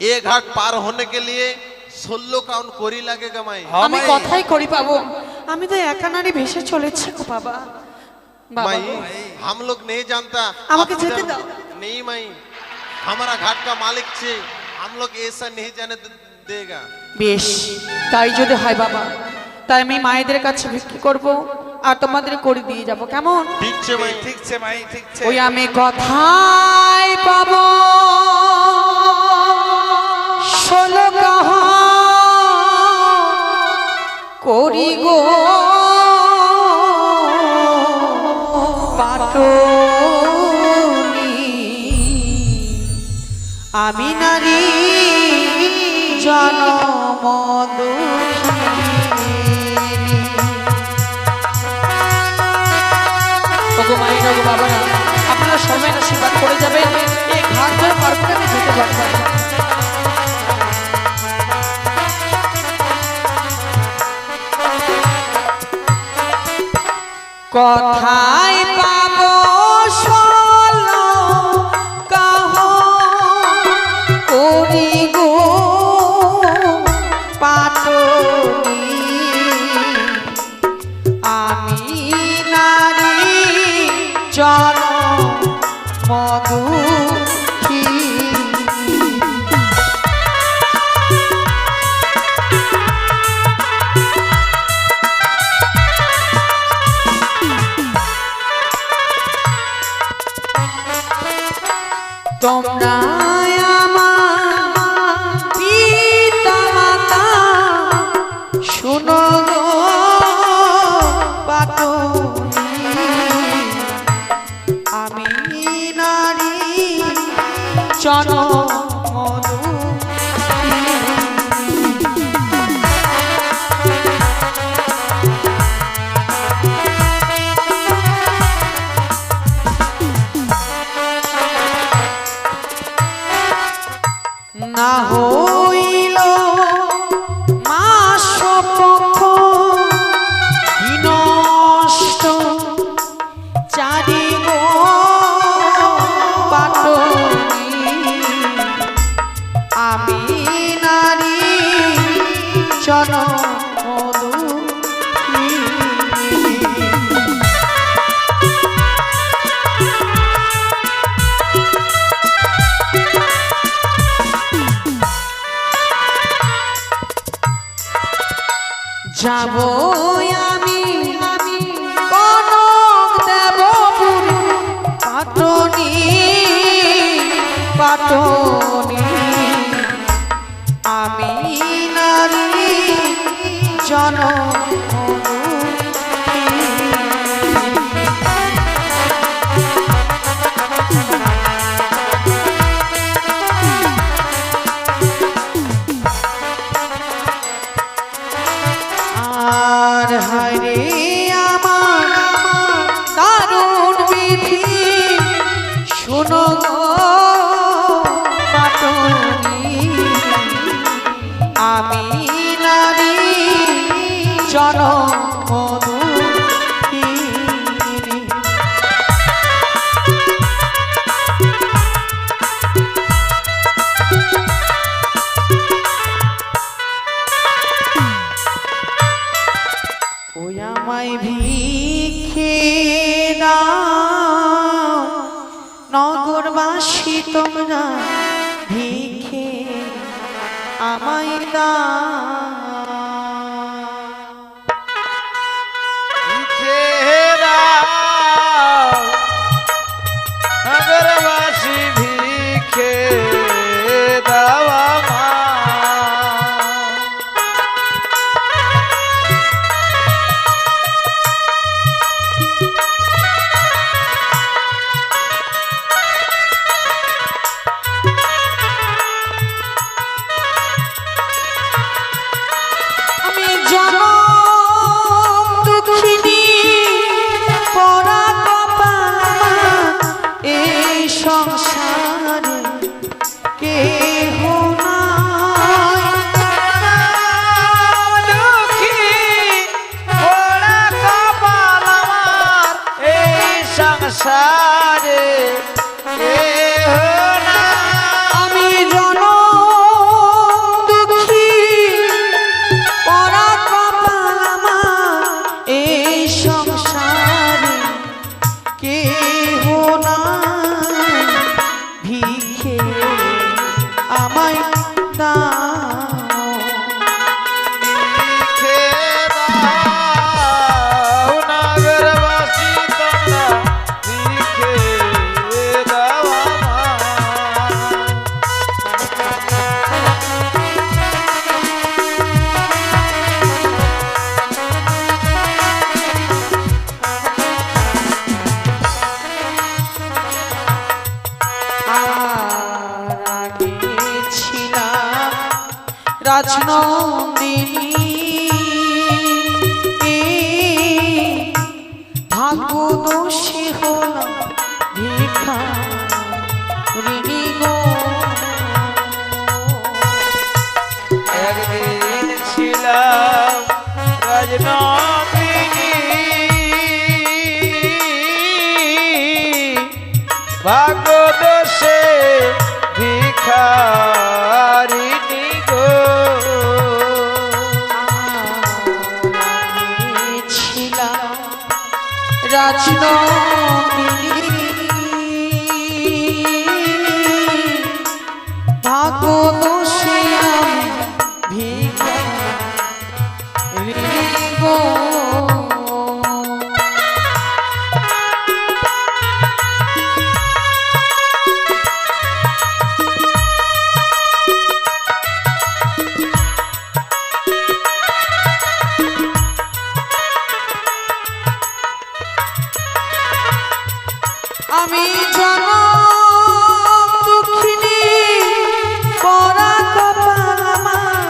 ये घाट पार होने के लिए 16 काउंट कोरी लगेगा माई। আমি কথাই করি পাবো, আমি তো একা নারী ভেসে চলেছি গো বাবা। বাবা माई গো, हम लोग नहीं जानता। আমাকে आप যেতে इधर- দাও। नहीं माई, हमारा घाट का मालिक छे, हम लोग ऐसा नहीं जाने देगा। বেশ, তাই যদি হয় বাবা, তাই আমি মায়েদের কাছে বিক্রি করব আর তোমাদের করে দিয়ে যাব, কেমন? ठीक छे माई। ঠিক আছে মাই, ঠিক আছে। ওই আমি কথাই পাবো 16 কাহা করি গো পাটনি, আমি নারী জনম মায়েরা গো বাবারা, আপনারা সবাই আশীর্বাদ করে যাবেন। এই ঘাট ধরে পার করে আমি যেতে পারবো না। কথায় পাবো 16 কাহ করি গো পাটনি, আমি নারী জনম মধুখী। তোমরা আমার পিতা মাতা শুনো গো পাটনি, আমি নারী জনম মধুখী। না হইল মাস পক্ষ বিনষ্ট চারি গো পাটনি, আমি নারী জনম মধুখী। যাব আমি কনক দেবপুরে পাটনি, পাটনি, আমি নারী জনম মধুখী। আর হারে আমার দারুণ বিধি শোনো গো পাটনি, আমি নারী জনম মধুখী। ওই আমায় ভিক্ষে দাও নগরবাসী, তোমরা ভিক্ষে আমায় দাও। চেহারা সংসারে কেহ নাই। আমি জন দুঃখী পরা কপাল আমার এই সংসারে কেহ নাই ভিখে আমায় দাও লিখে দাও নগরবাসী তোমরা, লিখে দাও আমায়। আর আগে ছিলাম রাজনন্দিনী ভাগ্য দোষী হলাম ভিখারিণী গো একদিন ছিলাম রাজনন্দিনী, ভাগ্য দোষে ভিখারিণী গো। ছিলাম রাজনন্দিনী ভাগ্য দোষে আমি ভিখারিণী গো আমি জন দুঃখিনী পরা কপাল আমার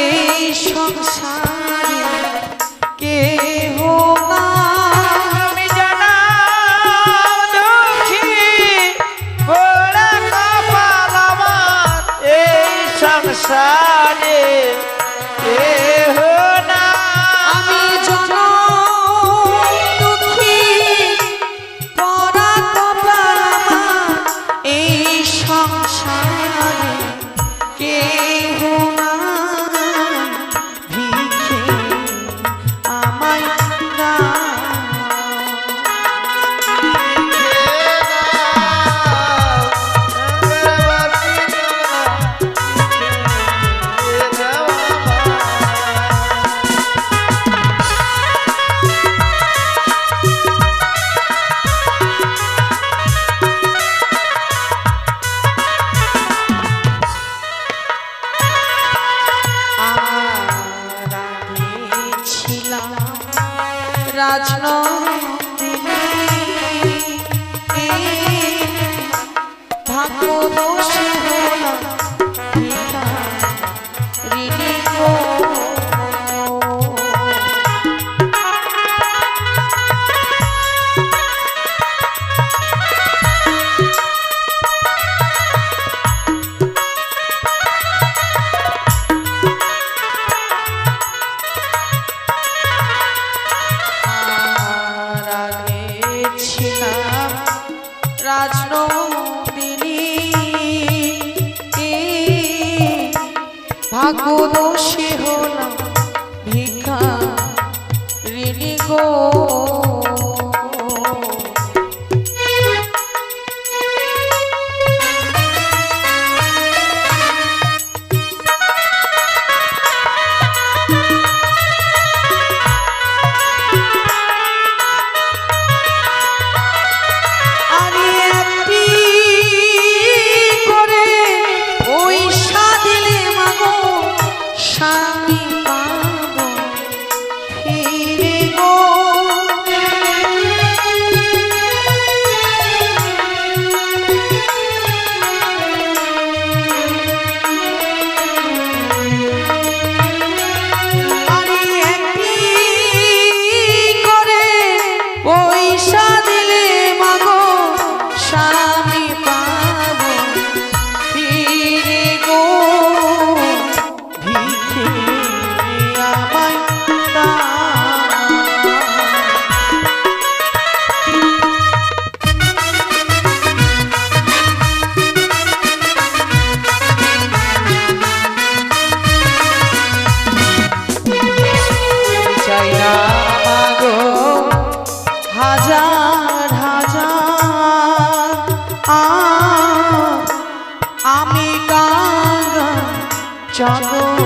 এই সংসারে কেহ নাই। আমি জানাম দুঃখী পোড়া কপাল আমার এই সংসারে কেহ নাই। আমি জন দুঃখী পরা কপাল আমার এই সংসারে কেহ নাই ভিখে আমায় দাও আর আগে ছিলাম রাজনন্দিনী ভাগ্য দোষে হলাম ভিখারিণী গো আর আগে ছিলাম রাজনন্দিনী ভাগ্য দোষী হলাম ভিখারিণী গো আমি একটি করে পয়সা দিলে মাগো স্বামী পাবো ফিরে গো চাই না মাগো হাজার হাজার আমি কাঙ্গা জগৎ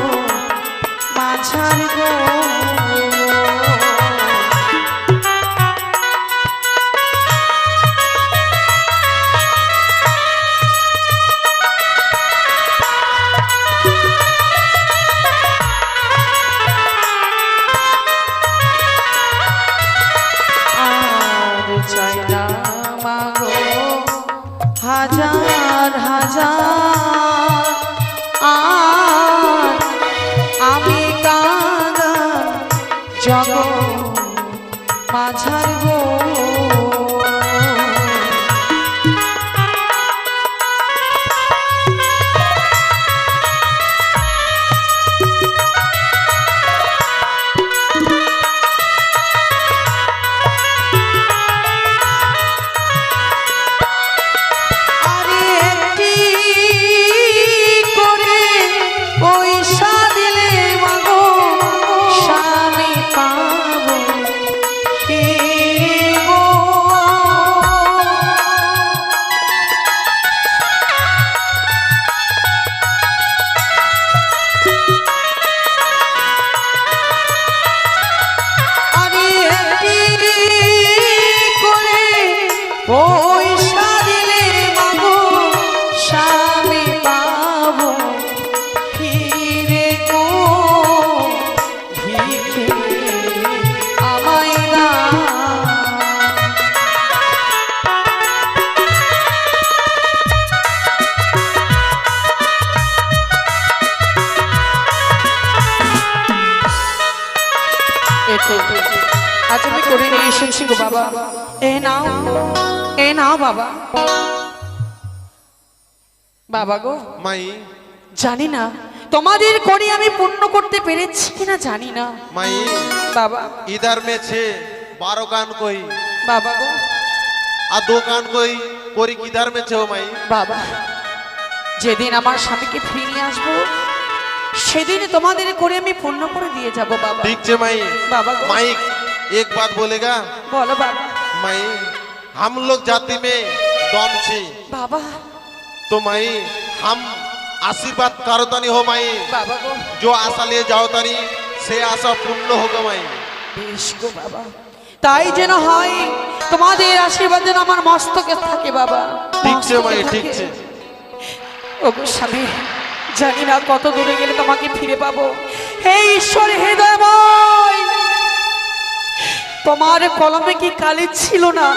মাঝার গো চাই না মাগো হাজার হাজার আমি কাঙ্গা জগৎ মাঝার গো আজ আমি করে নিয়ে এসেছি গো বাবা এ নাও বাবা বাবা গো মাই জানি না তোমাদের করি আমি পূর্ণ করতে পেরেছি কিনা জানি না माई বাবা इधर में छे 12 कान कोई বাবা গো आ 2 कान कोई कोरी किधर में छे हो माई বাবা যেদিন আমার স্বামীকে ফিরিয়ে আসবো সেদিন তোমাদের করে আমি পূর্ণ করে দিয়ে যাব বাবা ठीक छे माई बाबा को- माई एक बात बोलेगा বলো বাবা माई हम लोग जाति में डॉन छे বাবা तो माई हम आशीर्वाद करो तनी हो माई বাবা গো जो आशा ले जाओ तनी से आशा पूर्ण होगा माई বেশ গো বাবা তাই যেন হয় তোমাদের আশীর্বাদ যেন আমার মস্তকে থাকে বাবা ठीक छे মস্তকে माई থাকে। ठीक छे ওগো স্বামী জানি না কত দূরে গেলে তোমাকে ফিরে পাবো হে ঈশ্বর হৃদয়ময় তোমার কলমে কি কালি ছিল না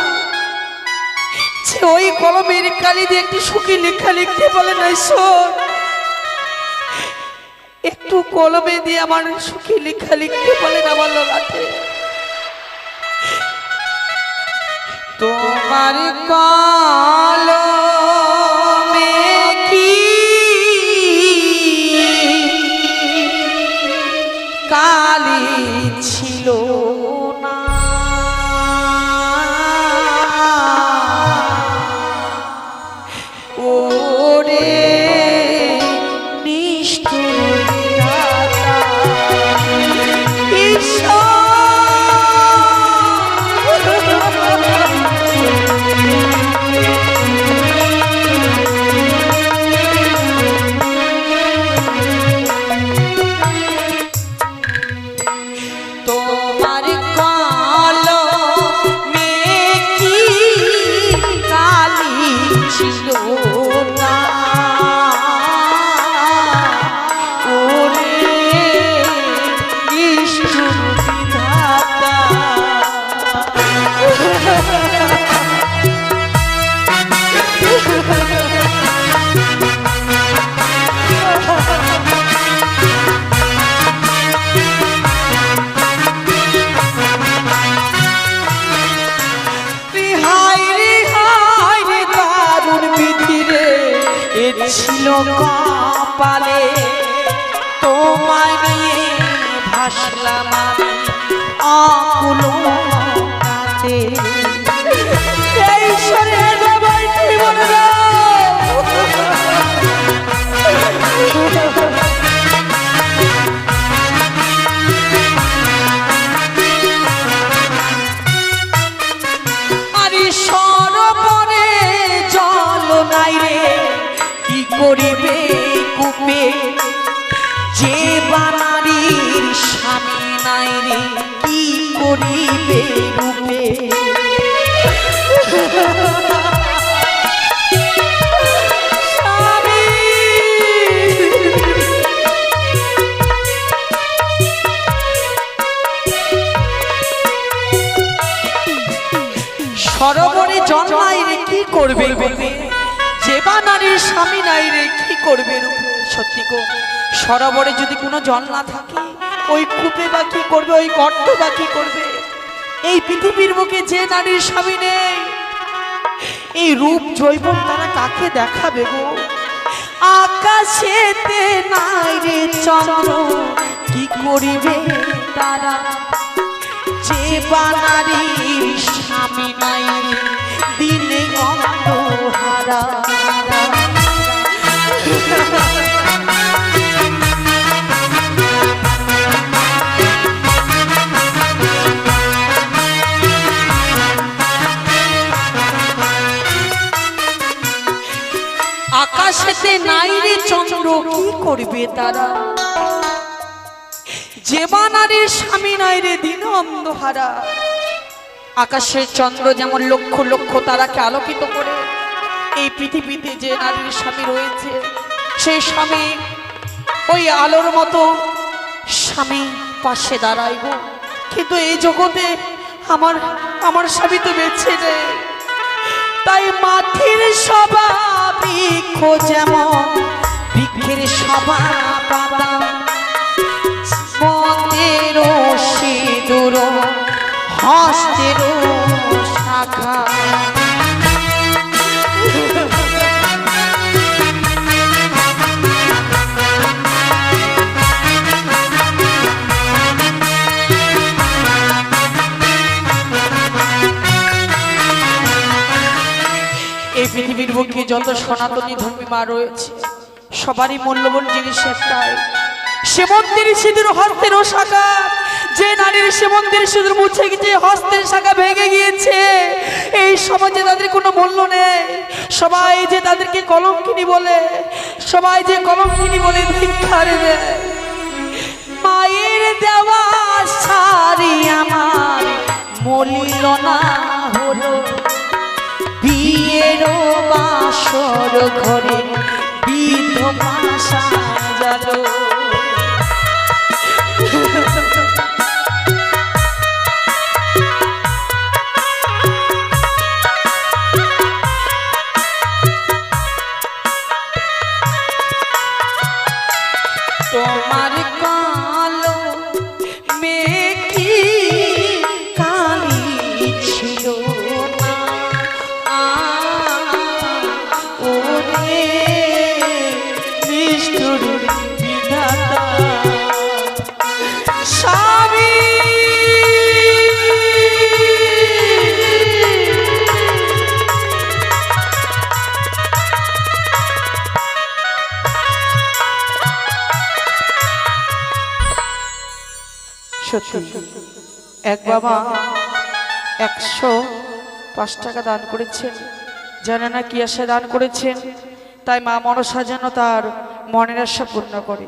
যে ওই কলমের কালি দিয়ে একটি সুখী লেখা লিখতে বলে না ঈশ্বর একটু কলমে দিয়ে আমার সুখী লেখা লিখতে বলে না আমার লোলাতে তোমার কলমে কি কালি ছিল না ওরে নিষ্ঠুর বিধাতা, তোমার কলমে কি কালি ছিল না ওরে নিষ্ঠুর বিধাতা। ছিল কপালে তোমায় নিয়ে ভাসলাম আমি আকুল কাতে ঈশ্বরে দেবাই তুমি বলে দাও করিবে কূপে, যে বানারির স্বামী নাই রে কি করিবে রূপে। সরোবরে জল নাই রে কি করবে রূপে, যে বানারির স্বামী নাই রে কি করবে রূপে। সত্যি গো, সরোবরে যদি কোনো জল না থাকে ওই কূপে বা কি করবে, ওই গর্ত বা কি করবে। এই পৃথিবীর বুকে যে নারীর স্বামী নেই, এই রূপ জৈবন তারা কাকে দেখাবে গো। আকাশেতে নাই রে চন্দ্র কি করিবে তারা, যে বানারির স্বামী নাই রে দিনে অন্ধহারা। আকাশেতে নাই রে চন্দ্র কি করবে তারা, যে বানারির স্বামী নাই রে দিন অন্ধহারা। আকাশের চন্দ্র যেমন লক্ষ লক্ষ তারাকে আলোকিত করে, এই পৃথিবীতে যে নারীর স্বামী রয়েছে সেই স্বামী ওই আলোর মতো স্বামী পাশে দাঁড়াইব। কিন্তু এই জগতে আমার স্বামী তো বেঁচে নেই। তাই মাটির সভা বৃক্ষ যেমন বৃক্ষের সভা পাতা, মন্দের সিঁদুর হস্তের শাখা। এই পৃথিবীর বুকে যত সনাতনী ধর্মী মা রয়েছে সবারই মূল্যবান জিনিস একটাই, সে মন্দির সিঁদুর হস্তের শাখা। যে নারীর সে মন্দির সিঁদুর মুছে গেছে, হস্তের শাখা ভেঙে গিয়েছে, এই সমাজে তাদের কোনো মূল্য নেই। সবাই যে তাদেরকে কলঙ্কিনী বলে, সবাই যে কলঙ্কিনী বলে ধিক্কার দেয়। মায়ের দেওয়া শাড়ি আমার মলিল না হলো, বিয়ের বাসর ঘরে বিধবা সাজালো। তোমার কালো মেঘি কালি ছিল না, ওরে নিষ্ঠুর বিধাতা স্বামী। সত্যি এক বাবা 105 টাকা দান করেছেন, জানে না কি আশা দান করেছেন। তাই মা মনসা যেন তার মনের আশা পূর্ণ করে।